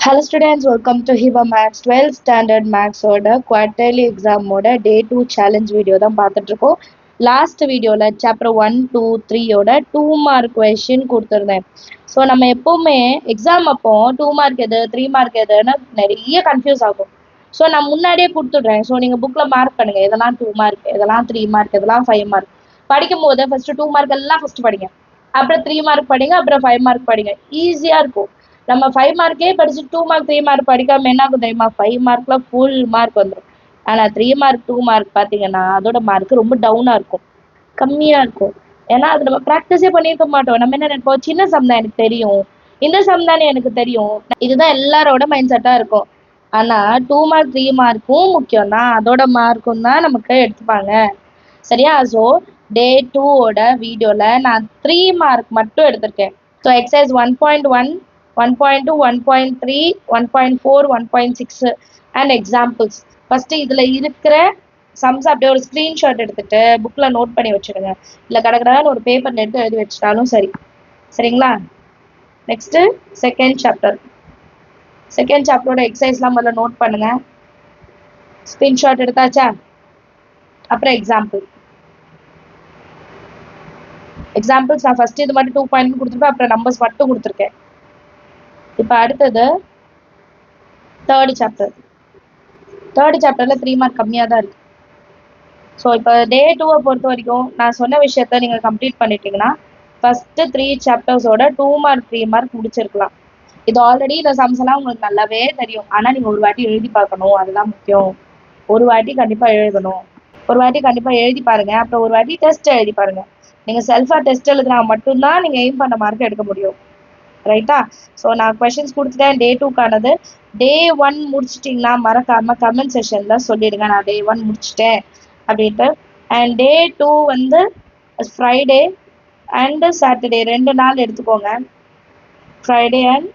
Hello students, welcome to Hiba Max 12th Standard Max ஓட quarterly exam ஓட day 2 challenge video தான் பார்த்துட்டு இருக்கோம். லாஸ்ட் வீடியோல சாப்டர் 1 2 3 ஓட 2 மார்க் கொஸ்டின் கொடுத்துருந்தேன். ஸோ நம்ம எப்பவுமே எக்ஸாம் அப்போ 2 மார்க் எது 3 மார்க் எதுன்னு நிறைய கன்ஃபியூஸ் ஆகும். ஸோ நான் முன்னாடியே கொடுத்துட்றேன். ஸோ நீங்கள் புக்கில் மார்க் பண்ணுங்க, இதெல்லாம் 2 மார்க், இதெல்லாம் 3 மார்க், இதெல்லாம் 5 மார்க். படிக்கும் போது ஃபர்ஸ்ட் 2 மார்க் எல்லாம் ஃபர்ஸ்ட் படிங்க, அப்புறம் 3 மார்க் படிங்க, அப்புறம் 5 மார்க் படிங்க. ஈஸியாக இருக்கும். நம்ம 5 மார்க்கே படிச்சு 2 மார்க் 3 மார்க் படிக்காம என்ன ஆகும் தெரியுமா? 5 மார்க்ல ஃபுல் மார்க் வந்துடும். ஆனால் 3 மார்க் 2 மார்க் பார்த்தீங்கன்னா அதோட மார்க் ரொம்ப டவுனாக இருக்கும், கம்மியாக இருக்கும். ஏன்னா அது நம்ம ப்ராக்டிஸே பண்ணியிருக்க மாட்டோம். நம்ம என்ன நினைப்போம், சின்ன சம் தான் எனக்கு தெரியும், இந்த சம் தானே எனக்கு தெரியும், இதுதான் எல்லாரோட மைண்ட் செட்டாக இருக்கும். ஆனால் 2 மார்க் 3 மார்க்கும் முக்கியம் தான், அதோட மார்க்கும் தான் நமக்கு எடுத்துப்பாங்க. சரியா? ஸோ டே 2ஓட வீடியோவில் நான் 3 மார்க் மட்டும் எடுத்திருக்கேன். So exercise 1.1 1.2 1.3 1.4 1.6 and examples. First இதில் இருக்கிற சம்ஸ் அப்படியே ஒரு ஸ்க்ரீன்ஷாட் எடுத்துகிட்டு புக்கில் நோட் பண்ணி வச்சுடுங்க, இல்லை கடற்கடான்னு ஒரு பேப்பரில் எடுத்து எழுதி வச்சுட்டாலும் சரி. சரிங்களா? நெக்ஸ்ட்டு செகண்ட் சாப்டரோட எக்ஸசைஸ்லாம் முதல்ல நோட் பண்ணுங்கள். ஸ்க்ரீன்ஷாட் எடுத்தாச்சா? அப்புறம் எக்ஸாம்பிள்ஸ் நான் ஃபஸ்ட்டு இது மட்டும் 2 பாயிண்ட் கொடுத்துருப்பேன், அப்புறம் நம்பர்ஸ் மட்டும் கொடுத்துருக்கேன். இப்போ அடுத்தது தேர்டு சாப்டரில் 3 மார்க் கம்மியாக தான் இருக்குது. ஸோ இப்போ டே 2வை பொறுத்த வரைக்கும் நான் சொன்ன விஷயத்த நீங்கள் கம்ப்ளீட் பண்ணிட்டீங்கன்னா ஃபஸ்ட்டு 3 சாப்டர்ஸோட 2 மார்க் 3 மார்க் முடிச்சிருக்கலாம். இது ஆல்ரெடி இந்த சம்ஸ் எல்லாம் உங்களுக்கு நல்லாவே தெரியும், ஆனால் நீங்கள் ஒரு வாட்டி எழுதி பார்க்கணும், அதுதான் முக்கியம். ஒரு வாட்டி கண்டிப்பாக எழுதணும், எழுதி பாருங்கள், அப்புறம் ஒரு வாட்டி டெஸ்ட் எழுதி பாருங்கள். நீங்கள் செல்ஃபாக டெஸ்ட் எழுதுனா மட்டும்தான் நீங்கள் எய்ம் பண்ண மார்க் எடுக்க முடியும். ரைட்டா? ஸோ நான் கொஷின்ஸ் கொடுத்துட்டேன். டே 2க்கானது. டே 1 முடிச்சிட்டிங்கன்னா மறக்காமல் கமெண்ட் செஷனில் சொல்லிடுங்க, நான் டே 1 முடிச்சிட்டேன் அப்படின்ட்டு. அண்ட் டே 2 வந்து ஃப்ரைடே அண்டு சாட்டர்டே 2 நாள் எடுத்துக்கோங்க, ஃப்ரைடே அண்ட்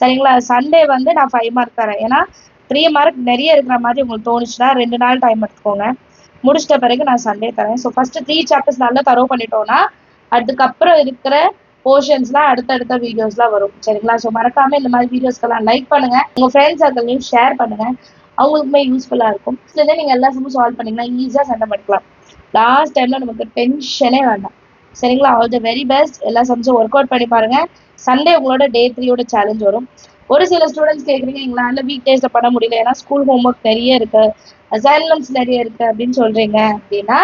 சரிங்களா. சண்டே வந்து நான் 5 மார்க் தரேன், ஏன்னா 3 மார்க் நிறைய இருக்கிற மாதிரி உங்களுக்கு தோணுச்சுன்னா 2 நாள் டைம் எடுத்துக்கோங்க. முடிச்சிட்ட பிறகு நான் சண்டே தரேன். ஸோ ஃபஸ்ட்டு 3 சாப்டர்ஸ் நல்லா தரவு பண்ணிட்டோன்னா அதுக்கப்புறம் இருக்கிற போர்ஷன்ஸ்லாம் அடுத்தடுத்த வீடியோஸ்லாம் வரும். சரிங்களா? ஸோ மறக்காமல் இந்த மாதிரி வீடியோஸ்க்கெல்லாம் லைக் பண்ணுங்கள், உங்கள் ஃப்ரெண்ட்ஸ் சர்க்கிள்லையும் ஷேர் பண்ணுங்கள், அவங்களுக்குமே யூஸ்ஃபுல்லாக இருக்கும். இதுலேயே நீங்கள் எல்லா சம்மும் சால்வ் பண்ணிங்கன்னா ஈஸியாக சண்டை பண்ணிக்கலாம். லாஸ்ட் டைமில் நமக்கு டென்ஷனே வேண்டாம். சரிங்களா? All the very best. எல்லா சம்ஸும் ஒர்க் அவுட் பண்ணி பாருங்கள். சண்டே உங்களோட டே 3ஓட சேலஞ்ச் வரும். ஒரு சில ஸ்டூடெண்ட்ஸ் கேட்குறீங்க, எங்களால் வீக் டேஸில் பண்ண முடியல, ஏன்னா ஸ்கூல் ஹோம்ஒர்க் நிறைய இருக்குது, அசைன்மெண்ட்ஸ் நிறைய இருக்குது அப்படின்னு சொல்கிறீங்க. அப்படின்னா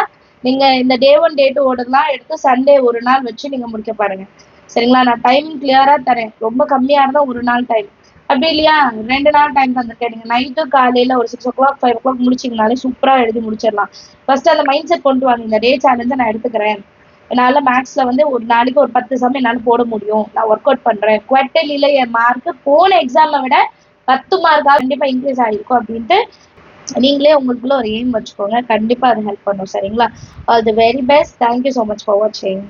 நீங்கள் இந்த டே 1 டே 2 ஓடலாம் எடுத்து சண்டே ஒரு நாள் வச்சு நீங்கள் முடிக்க பாருங்கள். சரிங்களா? நான் டைமிங் கிளியராக தரேன். ரொம்ப கம்மியாக இருந்தால் ஒரு நாள் டைம், அப்படி இல்லையா 2 நாள் டைம் தந்துருக்கேன். நீங்கள் நைட்டு காலையில் ஒரு 6 o'clock 5 o'clock முடிச்சிங்கனாலே சூப்பராக எழுதி முடிச்சிடலாம். ஃபஸ்ட்டு அந்த மைண்ட் செட் கொண்டு வாங்க, இந்த டே சேலஞ்சை நான் எடுத்துக்கிறேன், என்னால் மேக்ஸில் வந்து ஒரு நாளைக்கு ஒரு 10 சம் என்னால் போட முடியும், நான் ஒர்க் அவுட் பண்ணுறேன், குவார்ட்டர்லியில் என் மார்க்கு போன எக்ஸாமை விட 10 மார்க்காக கண்டிப்பாக இன்க்ரீஸ் ஆகிருக்கும் அப்படின்ட்டு நீங்களே உங்களுக்குள்ள ஒரு எய்ம் வச்சுக்கோங்க. கண்டிப்பாக அது ஹெல்ப் பண்ணும். சரிங்களா? All the very best. Thank you so much for வாட்சிங்.